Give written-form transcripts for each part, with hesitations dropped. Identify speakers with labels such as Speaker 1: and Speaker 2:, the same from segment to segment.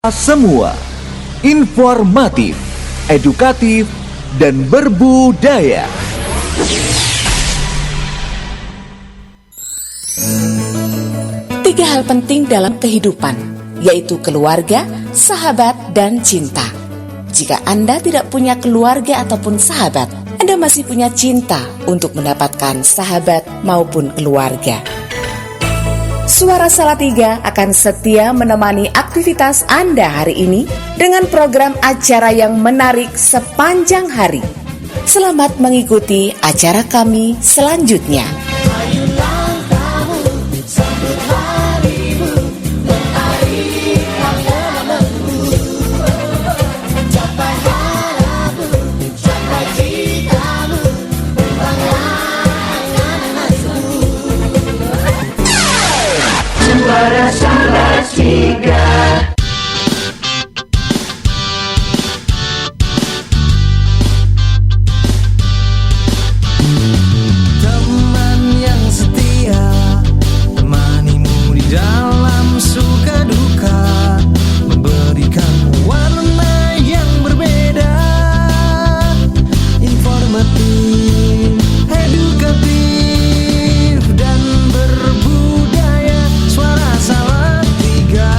Speaker 1: Semua informatif, edukatif, dan berbudaya.
Speaker 2: Tiga hal penting dalam kehidupan, yaitu keluarga, sahabat, dan cinta. Jika Anda tidak punya keluarga ataupun sahabat, Anda masih punya cinta untuk mendapatkan sahabat maupun keluarga. Suara Salatiga akan setia menemani aktivitas Anda hari ini dengan program acara yang menarik sepanjang hari. Selamat mengikuti acara kami selanjutnya.
Speaker 3: Suara Salatiga.
Speaker 4: Teman yang setia, temanimu di dalam suka duka, memberikan warna yang berbeda, informatif, edukatif, dan berbudaya. Suara Salatiga,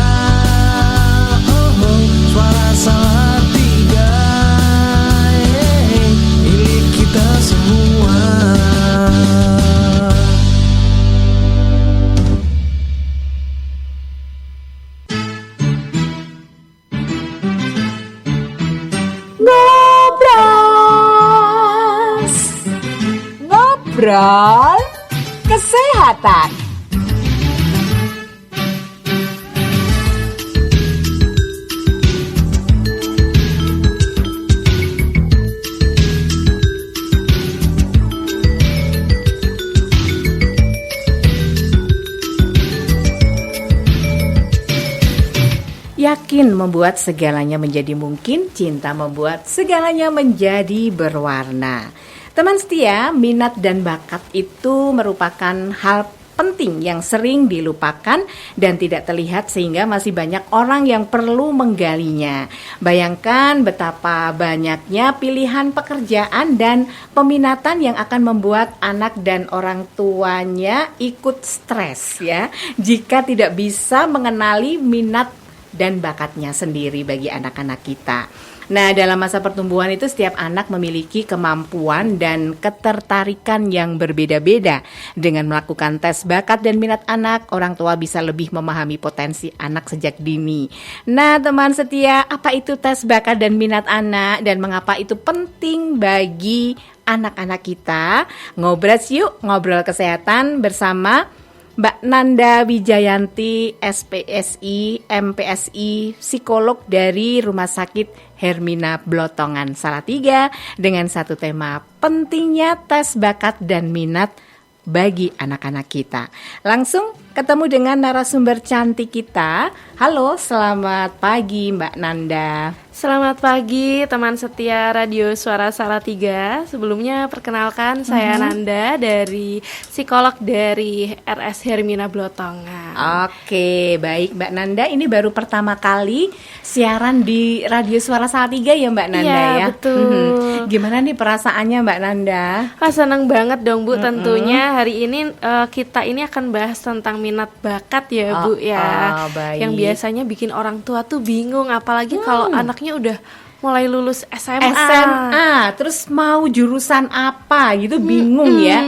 Speaker 4: Suara Salatiga, milik kita semua.
Speaker 2: Ngobrol kesehatan. Yakin membuat segalanya menjadi mungkin, cinta membuat segalanya menjadi berwarna. Teman setia, minat dan bakat itu merupakan hal penting yang sering dilupakan dan tidak terlihat sehingga masih banyak orang yang perlu menggalinya. Bayangkan betapa banyaknya pilihan pekerjaan dan peminatan yang akan membuat anak dan orang tuanya ikut stres ya, jika tidak bisa mengenali minat dan bakatnya sendiri bagi anak-anak kita. Nah, dalam masa pertumbuhan itu setiap anak memiliki kemampuan dan ketertarikan yang berbeda-beda. Dengan melakukan tes bakat dan minat anak, orang tua bisa lebih memahami potensi anak sejak dini. Nah, teman setia, apa itu tes bakat dan minat anak dan mengapa itu penting bagi anak-anak kita? Ngobras yuk, ngobrol kesehatan bersama Mbak Nanda Wijayanti, SPSI, MPSI, psikolog dari Rumah Sakit Hermina Blotongan Salatiga dengan satu tema pentingnya tes bakat dan minat bagi anak-anak kita. Langsung ketemu dengan narasumber cantik kita. Halo, selamat pagi Mbak Nanda.
Speaker 5: Selamat pagi teman setia Radio Suara Salatiga. Sebelumnya perkenalkan saya Nanda dari psikolog dari RS Hermina Blotongan.
Speaker 2: Oke, baik Mbak Nanda, ini baru pertama kali siaran di Radio Suara Salatiga ya Mbak Nanda ya?
Speaker 5: Iya, betul.
Speaker 2: Gimana nih perasaannya Mbak Nanda?
Speaker 5: Senang banget dong Bu, tentunya hari ini kita ini akan bahas tentang minat bakat ya Bu ya.
Speaker 2: Baik.
Speaker 5: Yang biasanya bikin orang tua tuh bingung, apalagi kalau anaknya udah mulai lulus SMA,
Speaker 2: terus mau jurusan apa gitu bingung ya.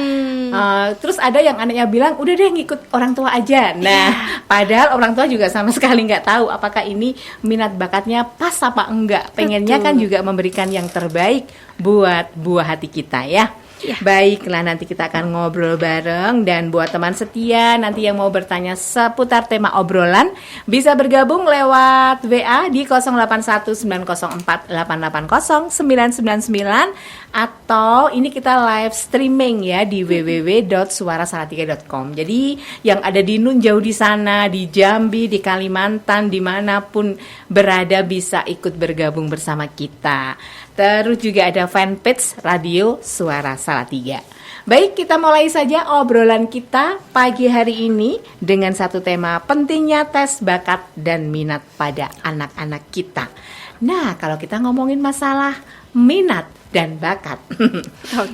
Speaker 2: Terus ada yang anaknya bilang udah deh ngikut orang tua aja. Nah, padahal orang tua juga sama sekali nggak tahu apakah ini minat bakatnya pas apa enggak. Pengennya kan juga memberikan yang terbaik buat buah hati kita ya. Baiklah, nanti kita akan ngobrol bareng. Dan buat teman setia nanti yang mau bertanya seputar tema obrolan bisa bergabung lewat WA di 081904880999 atau ini kita live streaming ya di www.suarasalatiga.com. Jadi yang ada di Nun jauh di sana, di Jambi, di Kalimantan, dimanapun berada bisa ikut bergabung bersama kita. Terus juga ada fanpage Radio Suara Salatiga. Baik, kita mulai saja obrolan kita pagi hari ini dengan satu tema pentingnya tes bakat dan minat pada anak-anak kita. Nah, kalau kita ngomongin masalah minat dan bakat,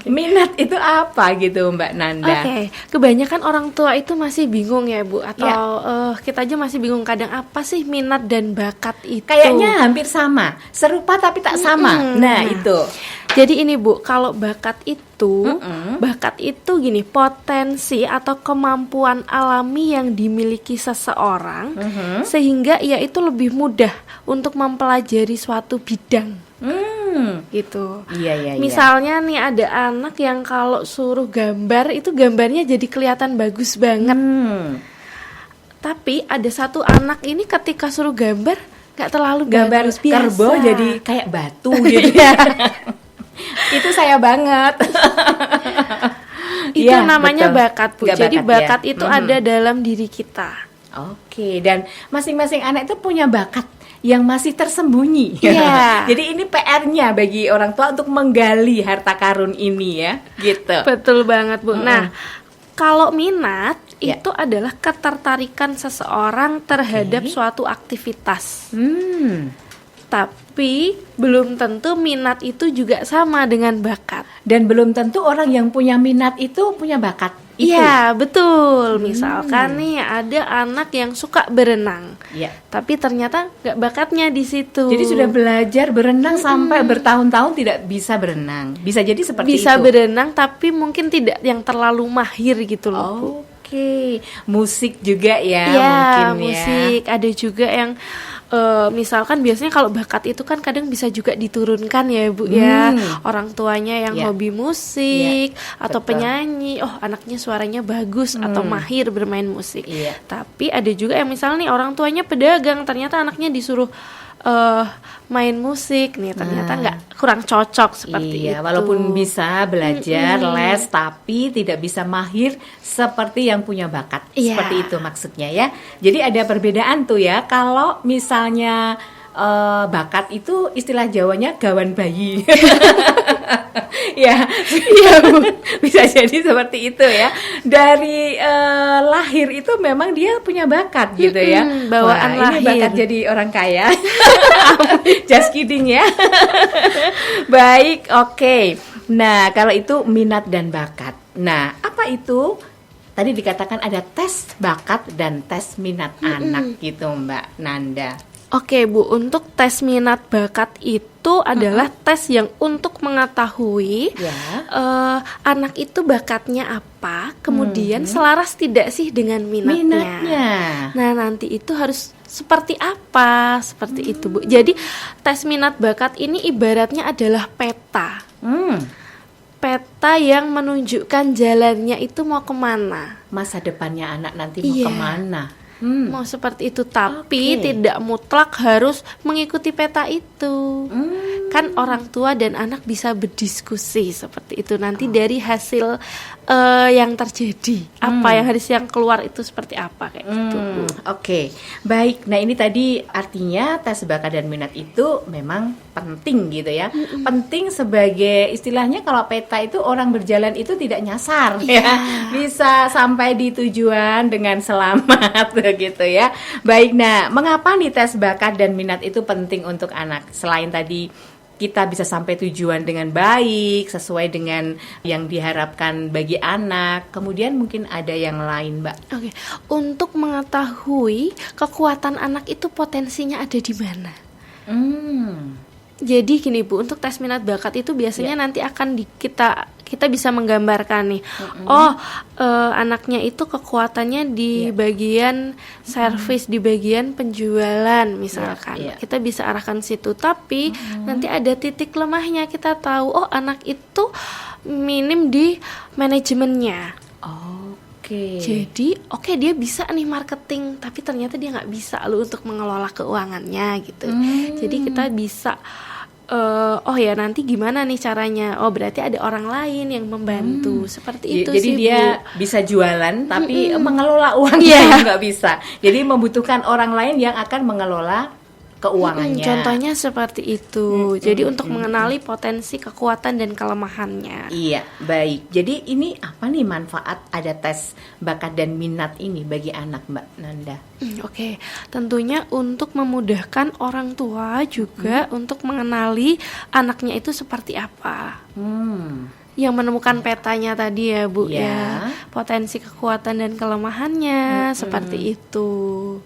Speaker 2: minat itu apa gitu Mbak Nanda?
Speaker 5: Oke, kebanyakan orang tua itu masih bingung ya Bu, atau kita aja masih bingung kadang apa sih minat dan bakat itu.
Speaker 2: Kayaknya hampir sama, serupa tapi tak sama. Nah, itu.
Speaker 5: Jadi ini Bu, kalau bakat itu gini, potensi atau kemampuan alami yang dimiliki seseorang sehingga ia itu lebih mudah untuk mempelajari suatu bidang. Gitu.
Speaker 2: Iya.
Speaker 5: Misalnya nih ada anak yang kalau suruh gambar itu gambarnya jadi kelihatan bagus banget. Tapi ada satu anak ini ketika suruh gambar nggak terlalu
Speaker 2: Gambar
Speaker 5: bagus, biasa.
Speaker 2: kerbau jadi kayak batu gitu ya. Itu saya banget.
Speaker 5: Itu
Speaker 2: Iya,
Speaker 5: namanya
Speaker 2: betul.
Speaker 5: bakat Bu.
Speaker 2: Nggak
Speaker 5: Jadi
Speaker 2: bakat
Speaker 5: bakat
Speaker 2: ya.
Speaker 5: itu ada dalam diri kita.
Speaker 2: Oke, dan masing-masing anak itu punya bakat yang masih tersembunyi.
Speaker 5: Iya.
Speaker 2: Jadi ini PR-nya bagi orang tua untuk menggali harta karun ini ya, gitu.
Speaker 5: Betul banget Bu. Nah, kalau minat
Speaker 2: Ya.
Speaker 5: itu adalah ketertarikan seseorang terhadap suatu aktivitas. Tapi belum tentu minat itu juga sama dengan bakat.
Speaker 2: Dan belum tentu orang yang punya minat itu punya bakat itu.
Speaker 5: Iya, betul. Misalkan nih ada anak yang suka berenang.
Speaker 2: Iya.
Speaker 5: Tapi ternyata nggak bakatnya di situ.
Speaker 2: Jadi sudah belajar berenang sampai bertahun-tahun tidak bisa berenang. Bisa jadi seperti
Speaker 5: bisa
Speaker 2: itu.
Speaker 5: berenang tapi mungkin tidak yang terlalu mahir gitu loh Bu.
Speaker 2: Oke, musik juga ya,
Speaker 5: Iya,
Speaker 2: mungkin
Speaker 5: musik. Ada juga yang misalkan biasanya kalau bakat itu kan kadang bisa juga diturunkan ya Bu ya. Orang tuanya yang
Speaker 2: Ya.
Speaker 5: hobi musik atau
Speaker 2: betul.
Speaker 5: penyanyi, oh anaknya suaranya bagus atau mahir bermain musik.
Speaker 2: Iya.
Speaker 5: Tapi ada juga yang misalnya nih orang tuanya pedagang, ternyata anaknya disuruh main musik nih, ternyata nggak kurang cocok seperti
Speaker 2: Iya,
Speaker 5: itu.
Speaker 2: walaupun bisa belajar les tapi tidak bisa mahir seperti yang punya bakat.
Speaker 5: Iya.
Speaker 2: Seperti itu maksudnya ya. Jadi ada perbedaan tuh ya. Kalau misalnya bakat itu istilah Jawanya gawan bayi. Ya, Bu. Bisa jadi seperti itu ya. Dari lahir itu memang dia punya bakat gitu ya.
Speaker 5: Bawaan
Speaker 2: Wah, ini
Speaker 5: lahir.
Speaker 2: bakat jadi orang kaya. Just kidding ya. Baik, oke. Nah, kalau itu minat dan bakat. Nah, apa itu? Tadi dikatakan ada tes bakat dan tes minat anak gitu, Mbak Nanda.
Speaker 5: Oke Bu, untuk tes minat bakat itu adalah tes yang untuk mengetahui
Speaker 2: Ya.
Speaker 5: anak itu bakatnya apa, kemudian selaras tidak sih dengan minatnya. Nah nanti itu harus seperti apa, seperti itu Bu. Jadi tes minat bakat ini ibaratnya adalah peta. Peta yang menunjukkan jalannya itu mau kemana.
Speaker 2: Masa depannya anak nanti mau
Speaker 5: Iya.
Speaker 2: kemana?
Speaker 5: Mau seperti itu, tapi
Speaker 2: Oke.
Speaker 5: tidak mutlak harus mengikuti peta itu. Kan orang tua dan anak bisa berdiskusi seperti itu nanti dari hasil yang terjadi, apa yang keluar itu seperti apa kayak gitu.
Speaker 2: Oke, baik. Nah ini tadi artinya tes bakat dan minat itu memang penting gitu ya. Penting sebagai istilahnya kalau peta itu orang berjalan itu tidak nyasar ya, bisa sampai di tujuan dengan selamat gitu ya. Baik, nah mengapa nih tes bakat dan minat itu penting untuk anak? Selain tadi kita bisa sampai tujuan dengan baik, sesuai dengan yang diharapkan bagi anak. Kemudian mungkin ada yang lain, Mbak.
Speaker 5: Oke, untuk mengetahui kekuatan anak itu potensinya ada di mana. Jadi gini Bu, untuk tes minat bakat itu biasanya nanti akan kita bisa menggambarkan nih. Anaknya itu kekuatannya di bagian servis, di bagian penjualan misalkan. Kita bisa arahkan situ, tapi nanti ada titik lemahnya. Kita tahu anak itu minim di manajemennya. Jadi dia bisa nih marketing, tapi ternyata dia nggak bisa untuk mengelola keuangannya gitu. Jadi kita bisa nanti gimana nih caranya? Berarti ada orang lain yang membantu seperti itu.
Speaker 2: Jadi
Speaker 5: sih
Speaker 2: dia
Speaker 5: Bu.
Speaker 2: bisa jualan tapi mengelola uangnya nggak bisa. Jadi membutuhkan orang lain yang akan mengelola keuangannya.
Speaker 5: Contohnya seperti itu. Jadi untuk mengenali potensi, kekuatan dan kelemahannya.
Speaker 2: Iya, baik. Jadi ini apa nih manfaat ada tes bakat dan minat ini bagi anak, Mbak Nanda?
Speaker 5: Oke, tentunya untuk memudahkan orang tua juga untuk mengenali anaknya itu seperti apa. Yang menemukan petanya tadi ya Bu ya, potensi, kekuatan dan kelemahannya seperti itu.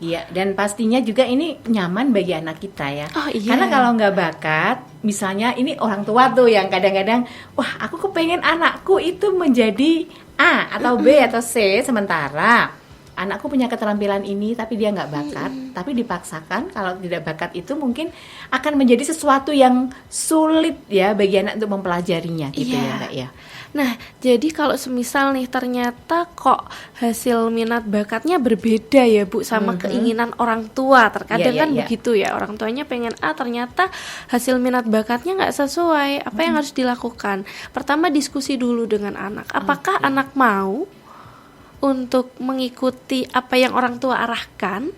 Speaker 2: Iya, dan pastinya juga ini nyaman bagi anak kita ya.
Speaker 5: Oh iya.
Speaker 2: Karena kalau nggak bakat, misalnya ini orang tua tuh yang kadang-kadang, wah aku kepengen anakku itu menjadi A atau B atau C, sementara anakku punya keterampilan ini tapi dia nggak bakat, tapi dipaksakan. Kalau tidak bakat itu mungkin akan menjadi sesuatu yang sulit ya bagi anak untuk mempelajarinya gitu ya Mbak ya.
Speaker 5: Nah, jadi kalau semisal nih ternyata kok hasil minat bakatnya berbeda ya Bu sama keinginan orang tua, terkadang kan begitu ya, orang tuanya pengen A, ternyata hasil minat bakatnya nggak sesuai. Apa yang harus dilakukan? Pertama, diskusi dulu dengan anak. Apakah anak mau untuk mengikuti apa yang orang tua arahkan?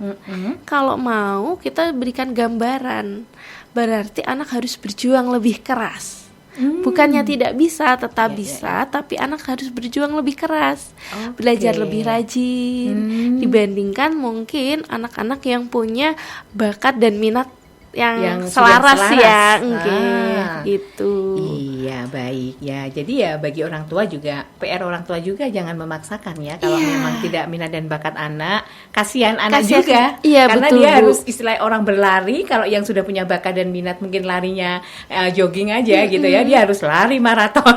Speaker 5: Kalau mau, kita berikan gambaran. Berarti anak harus berjuang lebih keras. Bukannya tidak bisa, tetap bisa, tapi anak harus berjuang lebih keras, belajar lebih rajin dibandingkan mungkin anak-anak yang punya bakat dan minat yang selaras ya, gitu.
Speaker 2: Iya, baik ya. Jadi ya bagi orang tua juga, PR orang tua juga jangan memaksakan ya. Kalau memang tidak minat dan bakat anak, kasihan anak juga.
Speaker 5: Iya,
Speaker 2: karena
Speaker 5: betul,
Speaker 2: dia
Speaker 5: Bu.
Speaker 2: harus istilah orang berlari. Kalau yang sudah punya bakat dan minat mungkin larinya jogging aja gitu ya. Dia harus lari maraton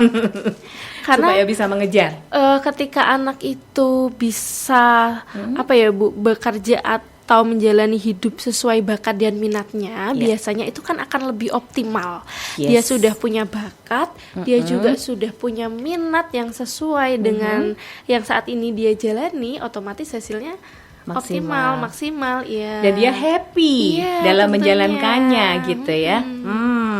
Speaker 5: Karena
Speaker 2: supaya bisa mengejar.
Speaker 5: Ketika anak itu bisa apa ya Bu, bekerja atau menjalani hidup sesuai bakat dan minatnya, biasanya itu kan akan lebih optimal. Dia sudah punya bakat, dia juga sudah punya minat yang sesuai dengan yang saat ini dia jalani, otomatis hasilnya maksimal ya.
Speaker 2: Dan dia happy dalam
Speaker 5: tentunya.
Speaker 2: menjalankannya gitu ya.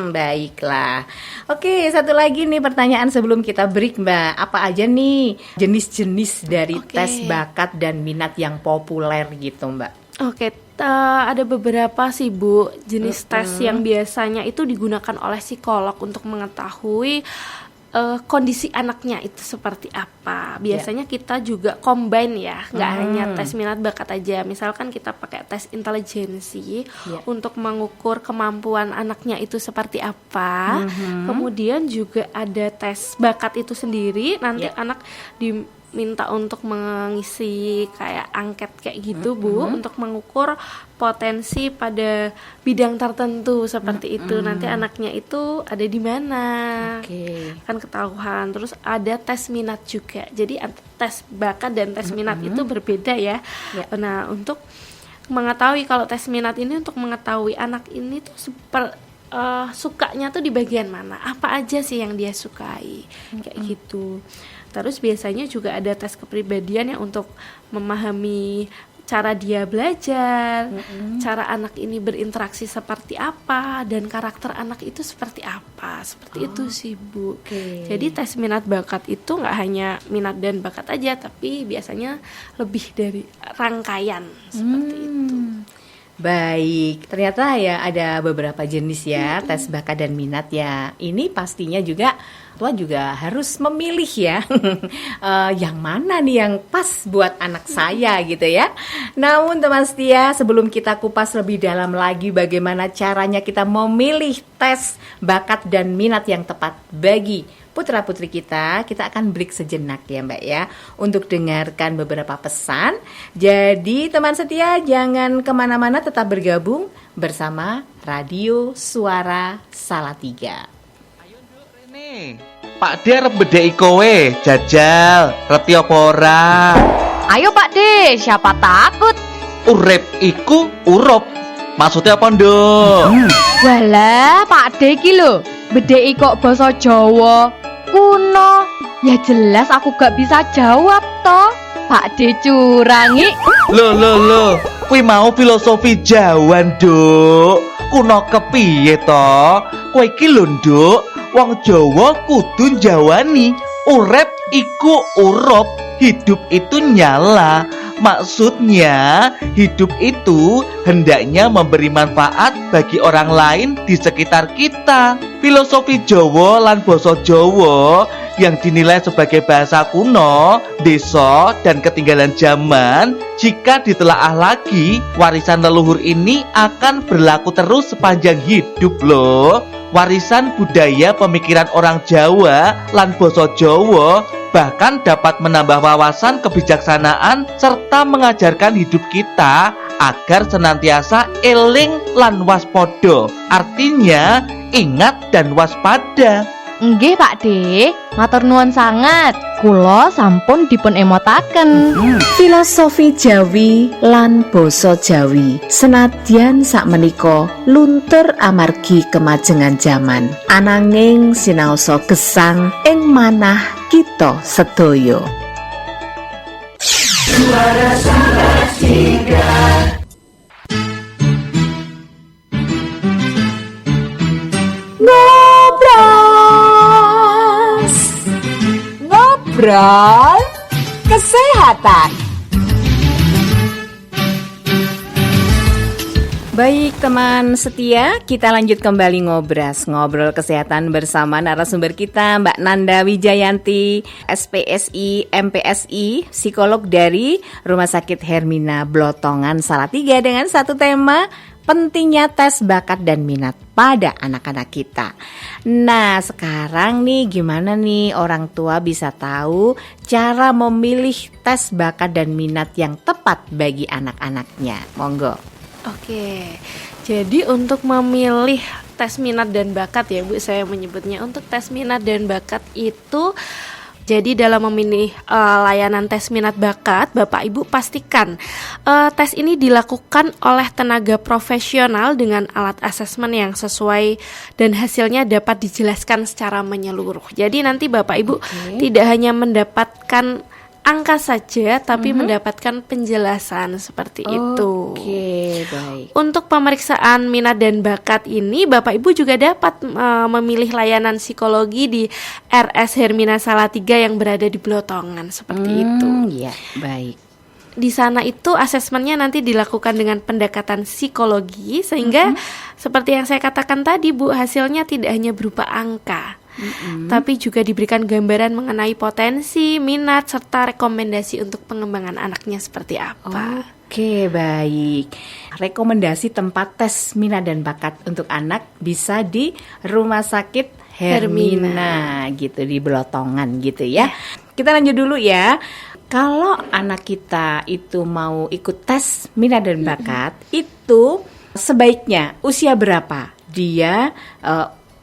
Speaker 2: Baiklah. Oke, satu lagi nih pertanyaan sebelum kita break Mbak. Apa aja nih jenis-jenis dari tes bakat dan minat yang populer gitu Mbak?
Speaker 5: Oke, ada beberapa sih Bu jenis tes yang biasanya itu digunakan oleh psikolog untuk mengetahui kondisi anaknya itu seperti apa. Biasanya kita juga combine ya, nggak hanya tes minat bakat aja. Misalkan kita pakai tes intelijensi untuk mengukur kemampuan anaknya itu seperti apa. Kemudian juga ada tes bakat itu sendiri. Nanti anak diminta untuk mengisi kayak angket kayak gitu Bu, untuk mengukur potensi pada bidang tertentu seperti itu. Nanti anaknya itu ada di mana, kan ketahuan. Terus ada tes minat juga. Jadi tes bakat dan tes minat itu berbeda ya. Nah, untuk mengetahui kalau tes minat ini untuk mengetahui anak ini tuh sukanya tuh di bagian mana, apa aja sih yang dia sukai kayak gitu. Terus biasanya juga ada tes kepribadian yang untuk memahami cara dia belajar, cara anak ini berinteraksi seperti apa, dan karakter anak itu seperti apa. Seperti itu sih Bu. Jadi tes minat bakat itu nggak hanya minat dan bakat aja, tapi biasanya lebih dari rangkaian seperti itu.
Speaker 2: Baik, ternyata ya ada beberapa jenis ya tes bakat dan minat ya. Ini pastinya juga tua juga harus memilih ya yang mana nih yang pas buat anak saya gitu ya. Namun teman setia, sebelum kita kupas lebih dalam lagi bagaimana caranya kita memilih tes bakat dan minat yang tepat bagi putra-putri kita akan break sejenak ya Mbak ya, untuk dengarkan beberapa pesan. Jadi teman setia jangan kemana-mana, tetap bergabung bersama Radio Suara Salatiga.
Speaker 6: Ayo nduk Rene, Pak D arep bedheki kowe, jajal, reti apa ora?
Speaker 7: Ayo Pak D, siapa takut?
Speaker 6: Urip iku urup. Maksudnya apa nduk?
Speaker 7: Walah Pak D iki lho, bedheki kok basa Jawa kuno. Ya jelas aku gak bisa jawab toh. Pak D curangi.
Speaker 6: Loh, kuwi mau filosofi Jawa nduk. Kuno kepiye to? Kowe iki lho nduk, wong Jawa kudu njawani urip iku urup, hidup itu nyala, Maksudnya, hidup itu hendaknya memberi manfaat bagi orang lain di sekitar kita. Filosofi Jawa lan basa Jawa yang dinilai sebagai bahasa kuno, desa, dan ketinggalan zaman, jika ditelaah lagi, warisan leluhur ini akan berlaku terus sepanjang hidup loh. Warisan budaya pemikiran orang Jawa lan basa Jawa bahkan dapat menambah wawasan kebijaksanaan serta mengajarkan hidup kita agar senantiasa eling lan waspada. Artinya, ingat dan waspada.
Speaker 7: Nggih Pakde, matur nuwun sangat. Kula sampun dipun emotaken.
Speaker 2: Filosofi Jawi lan basa Jawi senadyan sakmenika luntur amargi kemajengan zaman, ananging sinaosa gesang ing manah kita sedaya.
Speaker 3: Suara Salatiga.
Speaker 2: Ngobrol kesehatan. Baik teman setia, kita lanjut kembali ngobrol kesehatan bersama narasumber kita Mbak Nanda Wijayanti, SPSI, MPSI, psikolog dari Rumah Sakit Hermina Blotongan Salatiga dengan satu tema pentingnya tes bakat dan minat pada anak-anak kita. Nah, sekarang nih gimana nih orang tua bisa tahu cara memilih tes bakat dan minat yang tepat bagi anak-anaknya? Monggo.
Speaker 5: Oke, jadi untuk memilih tes minat dan bakat ya Bu, saya menyebutnya untuk tes minat dan bakat itu, jadi dalam memilih layanan tes minat bakat, Bapak Ibu pastikan tes ini dilakukan oleh tenaga profesional dengan alat asesmen yang sesuai dan hasilnya dapat dijelaskan secara menyeluruh. Jadi nanti Bapak Ibu tidak hanya mendapatkan angka saja, tapi mendapatkan penjelasan seperti itu.
Speaker 2: Oke, baik.
Speaker 5: Untuk pemeriksaan minat dan bakat ini, Bapak Ibu juga dapat memilih layanan psikologi di RS Hermina Salatiga yang berada di Blotongan, seperti itu.
Speaker 2: Iya, baik.
Speaker 5: Di sana itu asesmennya nanti dilakukan dengan pendekatan psikologi, sehingga seperti yang saya katakan tadi Bu, hasilnya tidak hanya berupa angka, tapi juga diberikan gambaran mengenai potensi, minat, serta rekomendasi untuk pengembangan anaknya seperti apa.
Speaker 2: Oke, baik. Rekomendasi tempat tes minat dan bakat untuk anak bisa di Rumah Sakit Hermina gitu, di Blotongan gitu ya. Kita lanjut dulu ya. Kalau anak kita itu mau ikut tes minat dan bakat, itu sebaiknya usia berapa dia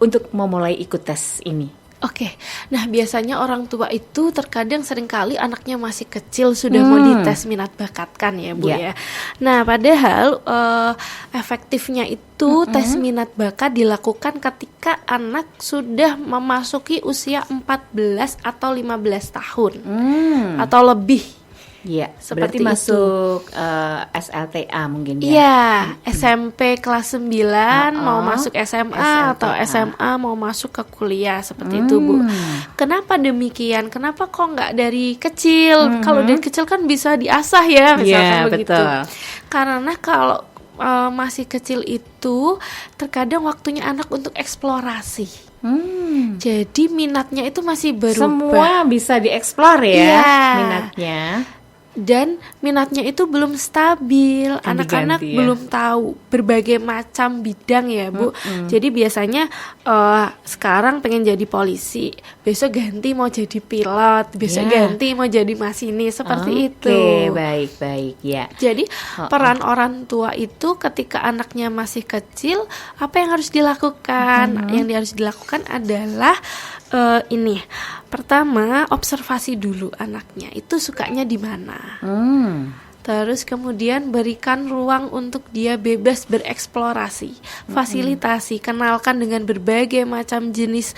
Speaker 2: untuk memulai ikut tes ini?
Speaker 5: Oke, nah biasanya orang tua itu terkadang seringkali anaknya masih kecil sudah mau dites minat bakat kan ya Bu ya. Nah padahal efektifnya itu tes minat bakat dilakukan ketika anak sudah memasuki usia 14 atau 15 tahun atau lebih.
Speaker 2: Iya,
Speaker 5: Seperti
Speaker 2: berarti masuk SLTA mungkin ya.
Speaker 5: Iya, SMP kelas 9 mau masuk SMA
Speaker 2: SLTA.
Speaker 5: atau SMA mau masuk ke kuliah seperti itu Bu. Kenapa demikian? Kenapa kok nggak dari kecil? Kalau dari kecil kan bisa diasah ya, misalkan begitu.
Speaker 2: Betul.
Speaker 5: Karena kalau masih kecil itu terkadang waktunya anak untuk eksplorasi. Jadi minatnya itu masih berubah.
Speaker 2: Semua bisa dieksplor ya
Speaker 5: Iya.
Speaker 2: minatnya.
Speaker 5: Dan minatnya itu belum stabil,
Speaker 2: Kan
Speaker 5: anak-anak
Speaker 2: diganti ya.
Speaker 5: belum tahu berbagai macam bidang ya Bu. Jadi biasanya sekarang pengen jadi polisi, besok ganti mau jadi pilot, besok ganti mau jadi masinis, seperti itu.
Speaker 2: Oke, baik ya.
Speaker 5: Jadi peran orang tua itu ketika anaknya masih kecil, apa yang harus dilakukan? Yang harus dilakukan adalah ini. Pertama, observasi dulu anaknya itu sukanya di mana. Terus kemudian berikan ruang untuk dia bebas bereksplorasi, fasilitasi, kenalkan dengan berbagai macam jenis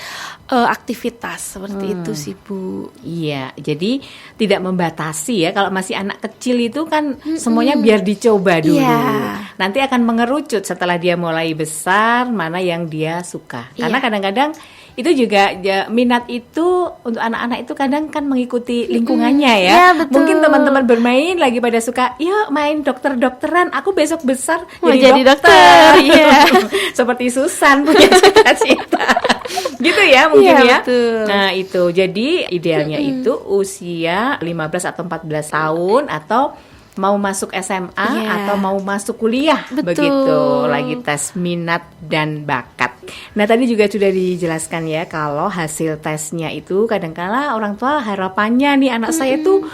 Speaker 5: aktivitas seperti itu sih Bu.
Speaker 2: Iya, jadi tidak membatasi ya. Kalau masih anak kecil itu kan semuanya biar dicoba dulu.
Speaker 5: Iya.
Speaker 2: Nanti akan mengerucut setelah dia mulai besar mana yang dia suka. Karena kadang-kadang itu juga minat itu untuk anak-anak itu kadang kan mengikuti lingkungannya ya.
Speaker 5: Ya, betul.
Speaker 2: Mungkin teman-teman bermain lagi pada suka, yuk main dokter-dokteran, aku besok besar
Speaker 5: Mau jadi dokter.
Speaker 2: Iya. Seperti Susan punya cita-cita. Gitu ya mungkin
Speaker 5: Iya,
Speaker 2: ya.
Speaker 5: betul.
Speaker 2: Nah, itu. Jadi idealnya itu usia 15 atau 14 tahun atau mau masuk SMA
Speaker 5: Iya.
Speaker 2: atau mau masuk kuliah.
Speaker 5: Betul.
Speaker 2: Begitu. Lagi tes minat dan bakat. Nah, tadi juga sudah dijelaskan ya kalau hasil tesnya itu kadangkala orang tua harapannya nih anak saya tuh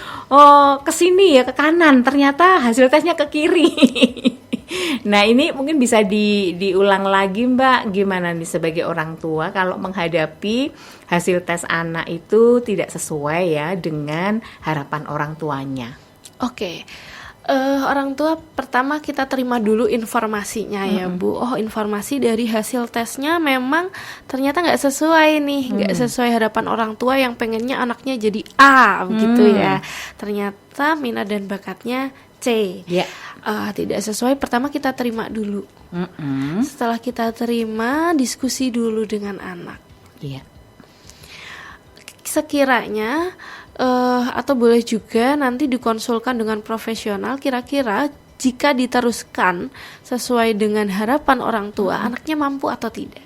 Speaker 2: ke sini ya, ke kanan, ternyata hasil tesnya ke kiri. Nah, ini mungkin bisa diulang lagi Mbak, gimana nih sebagai orang tua kalau menghadapi hasil tes anak itu tidak sesuai ya dengan harapan orang tuanya.
Speaker 5: Oke. Orang tua pertama kita terima dulu informasinya ya Bu. Oh, informasi dari hasil tesnya memang ternyata nggak sesuai nih, nggak sesuai harapan orang tua yang pengennya anaknya jadi A begitu ya. Ternyata minat dan bakatnya C.
Speaker 2: Ya.
Speaker 5: Tidak sesuai. Pertama kita terima dulu. Setelah kita terima, diskusi dulu dengan anak.
Speaker 2: Iya.
Speaker 5: Sekiranya atau boleh juga nanti dikonsulkan dengan profesional, kira-kira jika diteruskan sesuai dengan harapan orang tua, anaknya mampu atau tidak.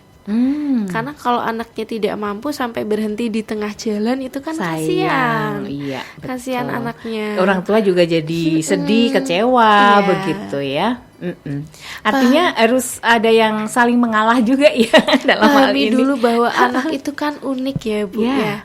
Speaker 5: Karena kalau anaknya tidak mampu sampai berhenti di tengah jalan itu kan kasihan.
Speaker 2: Iya, betul.
Speaker 5: Kasihan anaknya.
Speaker 2: Orang tua juga jadi sedih, kecewa,
Speaker 5: Iya.
Speaker 2: begitu ya. Artinya harus ada yang saling mengalah juga ya dalam hal
Speaker 5: Pahami
Speaker 2: ini.
Speaker 5: dulu bahwa anak itu kan unik ya Bu
Speaker 2: Iya.
Speaker 5: ya.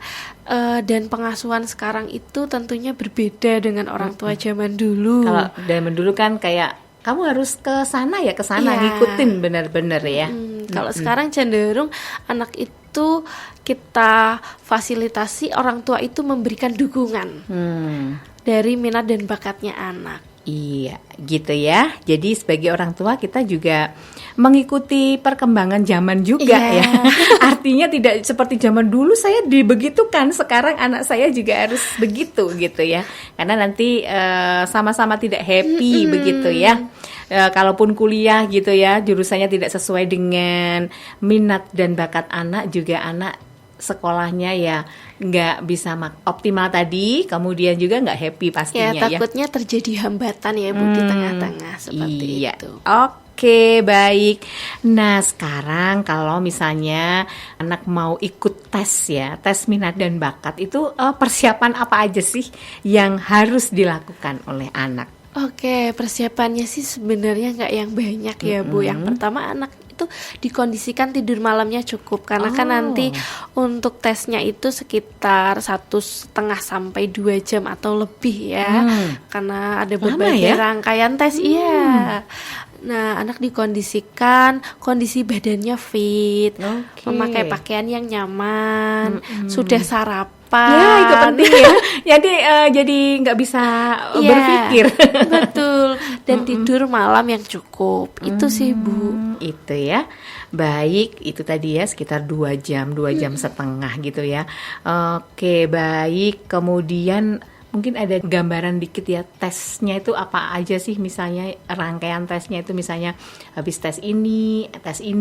Speaker 5: Dan pengasuhan sekarang itu tentunya berbeda dengan orang tua zaman dulu.
Speaker 2: Kalau zaman dulu kan kayak kamu harus ke sana ya, ke sana
Speaker 5: Iya.
Speaker 2: ngikutin benar-benar ya.
Speaker 5: Kalau sekarang cenderung anak itu kita fasilitasi, orang tua itu memberikan dukungan dari minat dan bakatnya anak.
Speaker 2: Iya, gitu ya. Jadi sebagai orang tua kita juga mengikuti perkembangan zaman juga
Speaker 5: Iya.
Speaker 2: ya. Artinya tidak seperti zaman dulu saya dibegitukan, sekarang anak saya juga harus begitu gitu ya. Karena nanti sama-sama tidak happy begitu ya. Kalaupun kuliah gitu ya, jurusannya tidak sesuai dengan minat dan bakat anak, juga anak sekolahnya ya nggak bisa optimal tadi, kemudian juga nggak happy pastinya ya.
Speaker 5: Takutnya terjadi hambatan ya Bu di tengah-tengah seperti
Speaker 2: Iya.
Speaker 5: itu.
Speaker 2: Oke, baik. Nah, sekarang kalau misalnya anak mau ikut tes ya, tes minat dan bakat itu persiapan apa aja sih yang harus dilakukan oleh anak?
Speaker 5: Oke, persiapannya sih sebenarnya nggak yang banyak ya Bu. Yang pertama anak itu dikondisikan tidur malamnya cukup, karena kan nanti untuk tesnya itu sekitar 1,5 sampai 2 jam atau lebih ya. Karena ada berbagai
Speaker 2: ya?
Speaker 5: rangkaian tes. Iya. Nah, anak dikondisikan kondisi badannya fit,
Speaker 2: Oke.
Speaker 5: memakai pakaian yang nyaman, sudah sarapan.
Speaker 2: Ya, itu penting ya. Jadi nggak bisa
Speaker 5: Iya,
Speaker 2: berpikir.
Speaker 5: betul. Dan tidur malam yang cukup. Itu sih Bu.
Speaker 2: Itu ya. Baik, itu tadi ya sekitar 2 jam, 2 jam setengah gitu ya. Oke, baik. Kemudian mungkin ada gambaran dikit ya, tesnya itu apa aja sih, misalnya rangkaian tesnya itu misalnya habis tes ini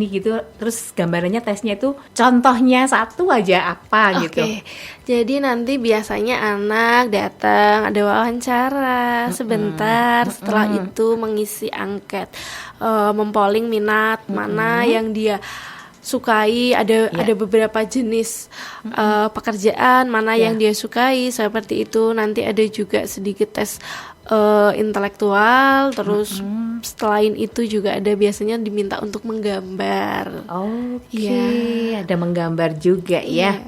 Speaker 2: gitu, terus gambarannya tesnya itu contohnya satu aja apa gitu.
Speaker 5: Oke, jadi nanti biasanya anak datang, ada wawancara sebentar, setelah itu mengisi angket, mempolling minat mana yang dia sukai, ada beberapa jenis pekerjaan mana yang dia sukai seperti itu. Nanti ada juga sedikit tes intelektual, terus selain itu juga ada biasanya diminta untuk menggambar.
Speaker 2: Oke, ada menggambar juga ya.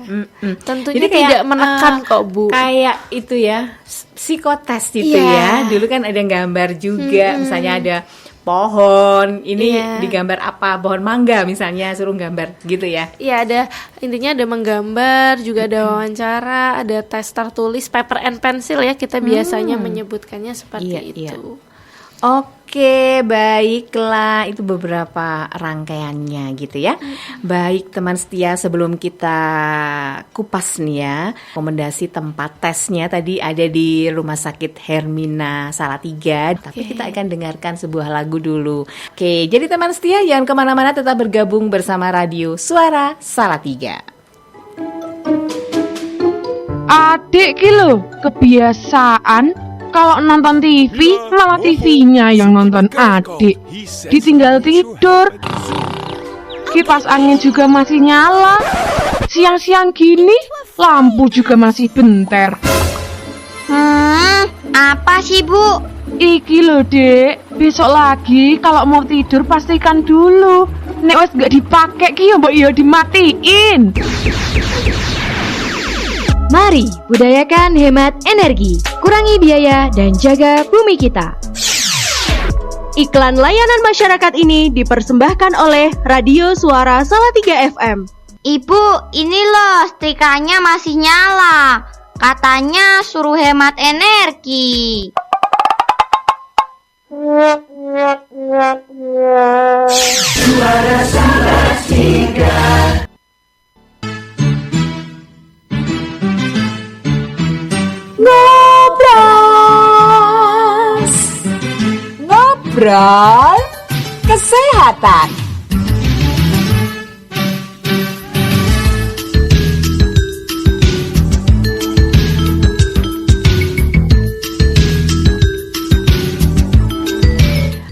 Speaker 5: Tentunya
Speaker 2: Jadi kayak,
Speaker 5: tidak menekan kok Bu.
Speaker 2: Kayak itu ya, psikotes gitu
Speaker 5: Iya.
Speaker 2: ya. Dulu kan ada gambar juga, misalnya ada pohon, ini
Speaker 5: Iya.
Speaker 2: digambar apa, pohon mangga misalnya, suruh gambar gitu ya.
Speaker 5: Iya, ada intinya ada menggambar, juga ada wawancara, ada tes tertulis, paper and pencil ya, kita biasanya menyebutkannya seperti
Speaker 2: Iya,
Speaker 5: itu.
Speaker 2: iya. Oke, baiklah, itu beberapa rangkaiannya gitu ya. Baik teman setia, sebelum kita kupas nih ya, rekomendasi tempat tesnya tadi ada di Rumah Sakit Hermina Salatiga. Tapi kita akan dengarkan sebuah lagu dulu. Oke, jadi teman setia jangan kemana-mana, tetap bergabung bersama Radio Suara Salatiga.
Speaker 8: Adik ki lho, kebiasaan kalau nonton TV malah TV-nya yang nonton adik. Ditinggal tidur. Kipas angin juga masih nyala. Siang-siang gini lampu juga masih bentar.
Speaker 7: Apa sih, Bu?
Speaker 8: Iki lho, Dek. Besok lagi kalau mau tidur pastikan dulu. Nek wis gak dipakai ki yo mbok yo dimatiin.
Speaker 7: Mari budayakan hemat energi, kurangi biaya dan jaga bumi kita. Iklan layanan masyarakat ini dipersembahkan oleh Radio Suara Salatiga FM.
Speaker 9: Ibu, ini loh setrikanya masih nyala. Katanya suruh hemat energi.
Speaker 3: Suara Salatiga.
Speaker 2: Ngobrol kesehatan.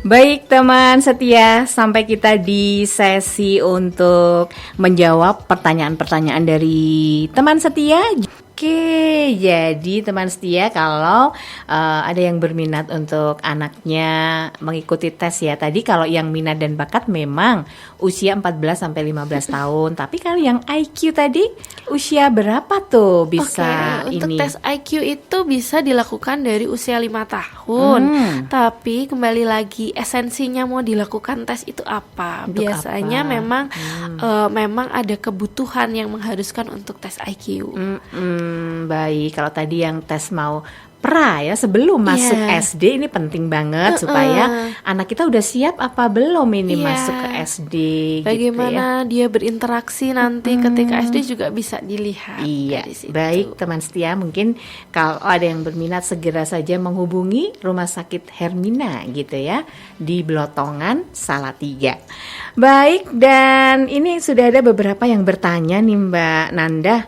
Speaker 2: Baik teman setia, sampai kita di sesi untuk menjawab pertanyaan-pertanyaan dari teman setia. Oke, jadi teman setia, kalau ada yang berminat untuk anaknya mengikuti tes ya. Tadi kalau yang minat dan bakat memang usia 14 sampai 15 tahun. Tapi kalau yang IQ tadi usia berapa tuh bisa
Speaker 5: Oke, untuk
Speaker 2: ini?
Speaker 5: tes IQ itu bisa dilakukan dari usia 5 tahun. Tapi kembali lagi esensinya mau dilakukan tes itu apa?
Speaker 2: Untuk
Speaker 5: Biasanya
Speaker 2: apa?
Speaker 5: memang ada kebutuhan yang mengharuskan untuk tes IQ.
Speaker 2: Baik, kalau tadi yang tes mau pra ya sebelum masuk
Speaker 5: Iya.
Speaker 2: SD ini penting banget supaya anak kita udah siap apa belum ini
Speaker 5: Iya.
Speaker 2: masuk ke SD gitu ya.
Speaker 5: Bagaimana dia berinteraksi nanti ketika SD juga bisa dilihat.
Speaker 2: Iya,
Speaker 5: dari situ.
Speaker 2: baik teman setia, mungkin kalau ada yang berminat segera saja menghubungi Rumah Sakit Hermina gitu ya, di Blotongan, Salatiga. Baik, dan ini sudah ada beberapa yang bertanya nih Mbak Nanda,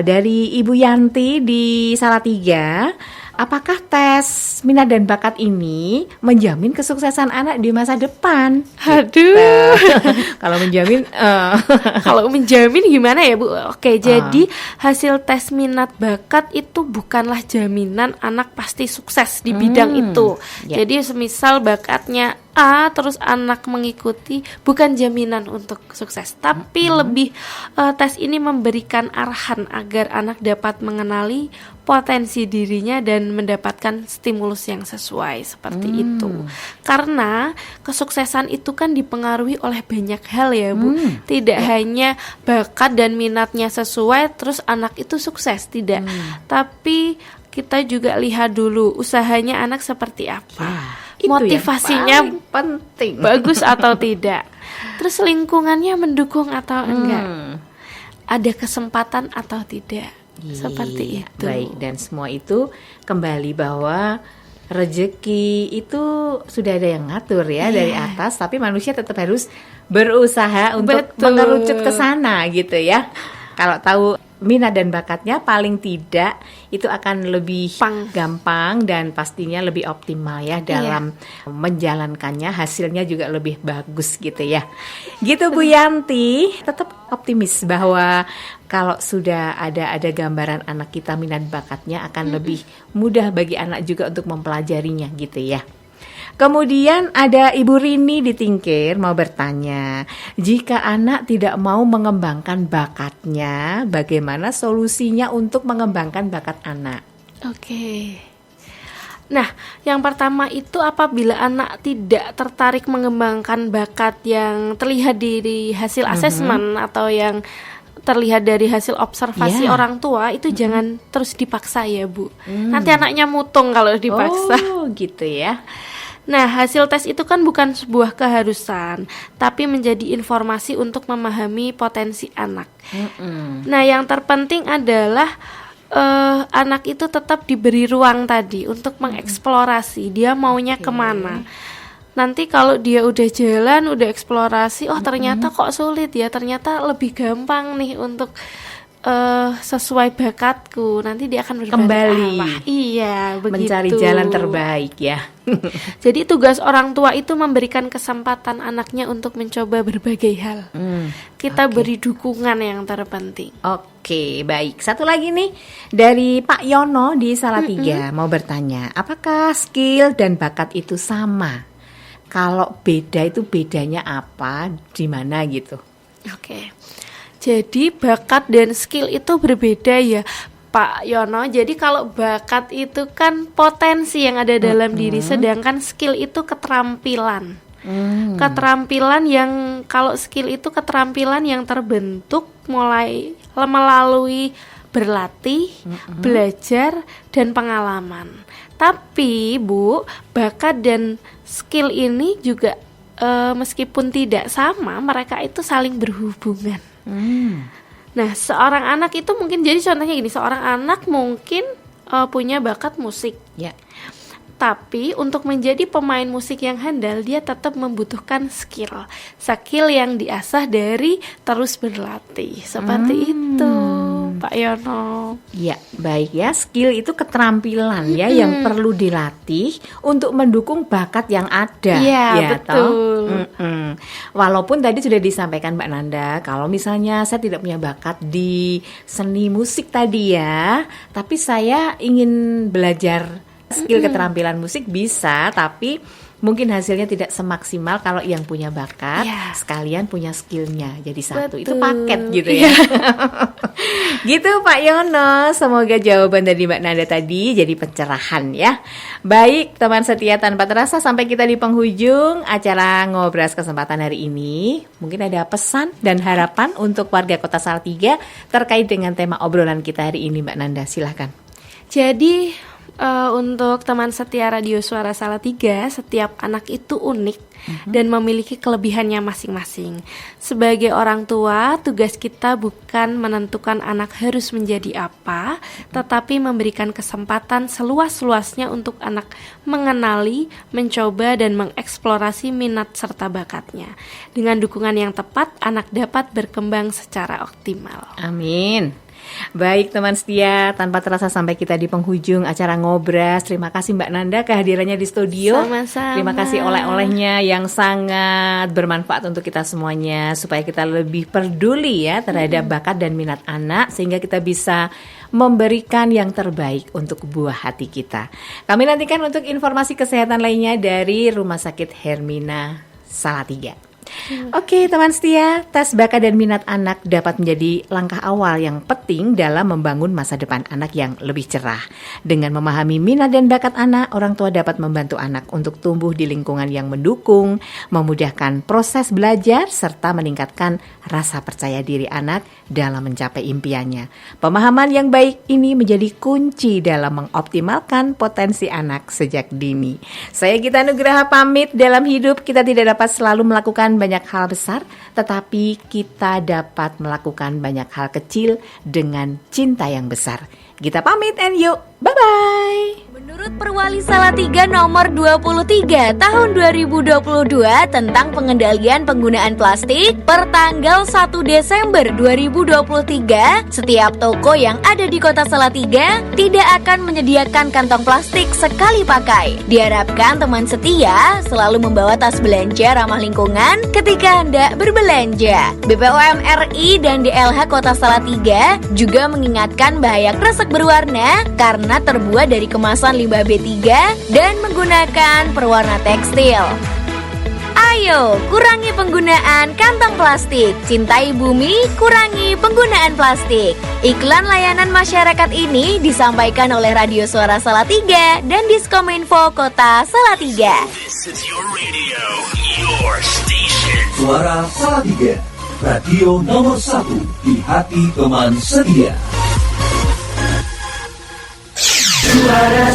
Speaker 2: dari Ibu Yanti di Salatiga. Apakah tes minat dan bakat ini menjamin kesuksesan anak di masa depan?
Speaker 5: Aduh.
Speaker 2: Kalau menjamin
Speaker 5: Kalau menjamin gimana ya Bu? Oke, jadi hasil tes minat bakat itu bukanlah jaminan anak pasti sukses di bidang itu.
Speaker 2: Ya.
Speaker 5: Jadi semisal bakatnya A terus anak mengikuti, bukan jaminan untuk sukses, tapi lebih tes ini memberikan arahan agar anak dapat mengenali potensi dirinya dan mendapatkan stimulus yang sesuai seperti itu. Karena kesuksesan itu kan dipengaruhi oleh banyak hal ya Bu. Tidak hanya bakat dan minatnya sesuai terus anak itu sukses, tidak. Tapi kita juga lihat dulu usahanya anak seperti apa.
Speaker 2: itu
Speaker 5: Motivasinya
Speaker 2: yang paling penting.
Speaker 5: bagus atau tidak. Terus lingkungannya mendukung atau enggak. Ada kesempatan atau tidak. Seperti
Speaker 2: Iya,
Speaker 5: itu.
Speaker 2: Baik, dan semua itu kembali bahwa rezeki itu sudah ada yang ngatur ya dari atas, tapi manusia tetap harus berusaha untuk
Speaker 5: Betul.
Speaker 2: mengerucut ke sana gitu ya. Kalau tahu minat dan bakatnya, paling tidak itu akan lebih gampang dan pastinya lebih optimal ya dalam menjalankannya, hasilnya juga lebih bagus gitu ya. Gitu Bu Yanti, tetap optimis bahwa kalau sudah ada gambaran anak kita minat bakatnya akan lebih mudah bagi anak juga untuk mempelajarinya gitu ya. Kemudian ada Ibu Rini di Tingkir mau bertanya, jika anak tidak mau mengembangkan bakatnya, bagaimana solusinya untuk mengembangkan bakat anak?
Speaker 5: Oke. Nah, yang pertama itu apabila anak tidak tertarik mengembangkan bakat yang terlihat di hasil asesmen atau yang terlihat dari hasil observasi orang tua, itu jangan terus dipaksa ya Bu. Nanti anaknya mutung kalau dipaksa.
Speaker 2: Oh gitu ya.
Speaker 5: Nah, hasil tes itu kan bukan sebuah keharusan, tapi menjadi informasi untuk memahami potensi anak. Nah, yang terpenting adalah anak itu tetap diberi ruang tadi untuk mengeksplorasi dia maunya kemana. Nanti kalau dia udah jalan, udah eksplorasi, oh ternyata kok sulit ya, ternyata lebih gampang nih untuk sesuai bakatku, nanti dia akan berbalik
Speaker 2: Kembali.
Speaker 5: arah. Iya, begitu.
Speaker 2: Mencari jalan terbaik ya.
Speaker 5: Jadi tugas orang tua itu memberikan kesempatan anaknya untuk mencoba berbagai hal. Kita beri dukungan yang terpenting.
Speaker 2: Oke, baik. Satu lagi nih dari Pak Yono di Salatiga mau bertanya, apakah skill dan bakat itu sama? Kalau beda itu bedanya apa? Di mana gitu?
Speaker 5: Oke. Jadi bakat dan skill itu berbeda ya, Pak Yono. Jadi kalau bakat itu kan potensi yang ada dalam diri, sedangkan skill itu keterampilan. Keterampilan yang, kalau skill itu keterampilan yang terbentuk mulai melalui berlatih, belajar, dan pengalaman. Tapi Bu, bakat dan skill ini juga meskipun tidak sama, mereka itu saling berhubungan. Nah, seorang anak itu mungkin, jadi contohnya gini, seorang anak mungkin punya bakat musik.
Speaker 2: Ya.
Speaker 5: Tapi untuk menjadi pemain musik yang handal, dia tetap membutuhkan skill yang diasah dari terus berlatih. Seperti itu, Pak Yono.
Speaker 2: Ya, baik ya. Skill itu keterampilan ya yang perlu dilatih untuk mendukung bakat yang ada.
Speaker 5: Iya,
Speaker 2: ya,
Speaker 5: betul.
Speaker 2: Walaupun tadi sudah disampaikan Mbak Nanda, kalau misalnya saya tidak punya bakat di seni musik tadi ya, tapi saya ingin belajar skill keterampilan musik bisa, tapi mungkin hasilnya tidak semaksimal kalau yang punya bakat sekalian punya skillnya jadi satu. Betul. Itu paket gitu ya. Gitu Pak Yono, semoga jawaban dari Mbak Nanda tadi jadi pencerahan ya. Baik teman setia, tanpa terasa sampai kita di penghujung acara Ngobras kesempatan hari ini. Mungkin ada pesan dan harapan untuk warga Kota Salatiga terkait dengan tema obrolan kita hari ini, Mbak Nanda, silahkan.
Speaker 5: Jadi untuk teman setia Radio Suara Salatiga, setiap anak itu unik dan memiliki kelebihannya masing-masing. Sebagai orang tua, tugas kita bukan menentukan anak harus menjadi apa, tetapi memberikan kesempatan seluas-luasnya untuk anak mengenali, mencoba, dan mengeksplorasi minat serta bakatnya. Dengan dukungan yang tepat, anak dapat berkembang secara optimal.
Speaker 2: Amin. Baik teman setia, tanpa terasa sampai kita di penghujung acara Ngobras. Terima kasih Mbak Nanda kehadirannya di studio.
Speaker 5: Sama-sama.
Speaker 2: Terima kasih oleh-olehnya yang sangat bermanfaat untuk kita semuanya, supaya kita lebih peduli ya terhadap bakat dan minat anak, sehingga kita bisa memberikan yang terbaik untuk buah hati kita. Kami nantikan untuk informasi kesehatan lainnya dari Rumah Sakit Hermina Salatiga. Oke teman setia, tes bakat dan minat anak dapat menjadi langkah awal yang penting dalam membangun masa depan anak yang lebih cerah. Dengan memahami minat dan bakat anak, orang tua dapat membantu anak untuk tumbuh di lingkungan yang mendukung, memudahkan proses belajar, serta meningkatkan rasa percaya diri anak dalam mencapai impiannya. Pemahaman yang baik ini menjadi kunci dalam mengoptimalkan potensi anak sejak dini. Saya Gita Nugraha pamit. Dalam hidup kita tidak dapat selalu melakukan banyak hal besar, tetapi kita dapat melakukan banyak hal kecil dengan cinta yang besar. Kita pamit and yuk, bye-bye.
Speaker 7: Menurut Perwali Salatiga nomor 23 tahun 2022 tentang pengendalian penggunaan plastik, per tanggal 1 Desember 2023, setiap toko yang ada di Kota Salatiga tidak akan menyediakan kantong plastik sekali pakai. Diharapkan teman setia selalu membawa tas belanja ramah lingkungan ketika hendak berbelanja. BPOM RI dan DLH Kota Salatiga juga mengingatkan bahaya kresek berwarna karena terbuat dari kemasan limbah B3 dan menggunakan perwarna tekstil. Ayo, kurangi penggunaan kantong plastik. Cintai bumi, kurangi penggunaan plastik. Iklan layanan masyarakat ini disampaikan oleh Radio Suara Salatiga dan Diskominfo Kota Salatiga.
Speaker 1: Suara Salatiga, radio nomor 1 di hati teman setia.
Speaker 3: Suara